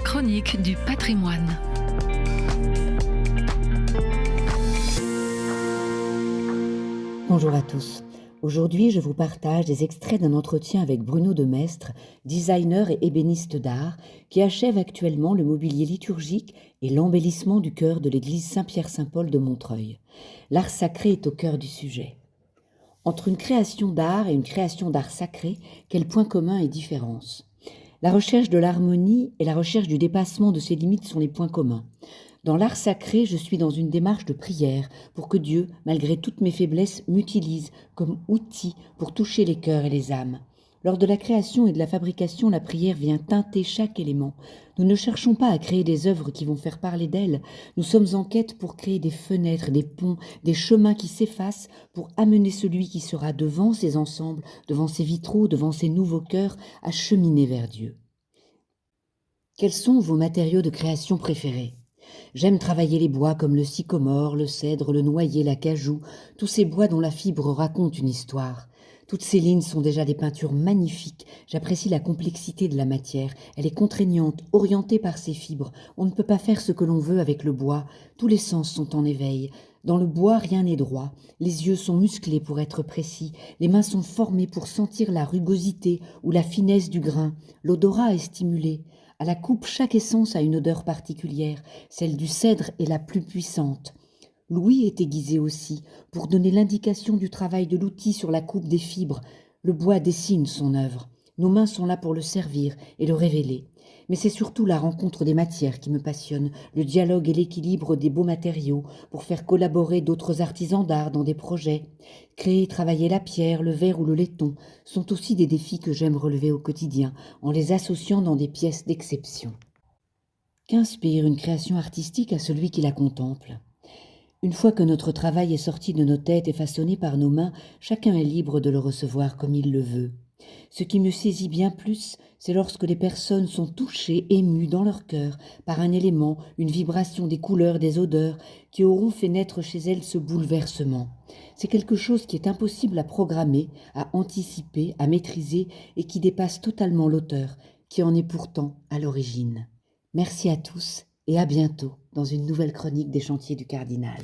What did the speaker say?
chronique du patrimoine. Bonjour à tous. Aujourd'hui, je vous partage des extraits d'un entretien avec Bruno de Maistre, designer et ébéniste d'art, qui achève actuellement le mobilier liturgique et l'embellissement du chœur de l'église Saint-Pierre-Saint-Paul de Montreuil. L'art sacré est au cœur du sujet. Entre une création d'art et une création d'art sacré, quels points communs et différences ? La recherche de l'harmonie et la recherche du dépassement de ses limites sont les points communs. Dans l'art sacré, je suis dans une démarche de prière pour que Dieu, malgré toutes mes faiblesses, m'utilise comme outil pour toucher les cœurs et les âmes. Lors de la création et de la fabrication, la prière vient teinter chaque élément. Nous ne cherchons pas à créer des œuvres qui vont faire parler d'elles. Nous sommes en quête pour créer des fenêtres, des ponts, des chemins qui s'effacent pour amener celui qui sera devant ces ensembles, devant ces vitraux, devant ces nouveaux cœurs, à cheminer vers Dieu. Quels sont vos matériaux de création préférés ? J'aime travailler les bois comme le sycomore, le cèdre, le noyer, l'acajou, tous ces bois dont la fibre raconte une histoire. Toutes ces lignes sont déjà des peintures magnifiques. J'apprécie la complexité de la matière. Elle est contraignante, orientée par ses fibres. On ne peut pas faire ce que l'on veut avec le bois. Tous les sens sont en éveil. Dans le bois, rien n'est droit. Les yeux sont musclés pour être précis. Les mains sont formées pour sentir la rugosité ou la finesse du grain. L'odorat est stimulé. À la coupe, chaque essence a une odeur particulière. Celle du cèdre est la plus puissante. L'ouïe est aiguisée aussi, pour donner l'indication du travail de l'outil sur la coupe des fibres. Le bois dessine son œuvre. Nos mains sont là pour le servir et le révéler. Mais c'est surtout la rencontre des matières qui me passionne, le dialogue et l'équilibre des beaux matériaux, pour faire collaborer d'autres artisans d'art dans des projets. Créer et travailler la pierre, le verre ou le laiton sont aussi des défis que j'aime relever au quotidien, en les associant dans des pièces d'exception. Qu'inspire une création artistique à celui qui la contemple ? Une fois que notre travail est sorti de nos têtes et façonné par nos mains, chacun est libre de le recevoir comme il le veut. Ce qui me saisit bien plus, c'est lorsque les personnes sont touchées, émues dans leur cœur par un élément, une vibration des couleurs, des odeurs, qui auront fait naître chez elles ce bouleversement. C'est quelque chose qui est impossible à programmer, à anticiper, à maîtriser et qui dépasse totalement l'auteur, qui en est pourtant à l'origine. Merci à tous et à bientôt dans une nouvelle chronique des Chantiers du Cardinal.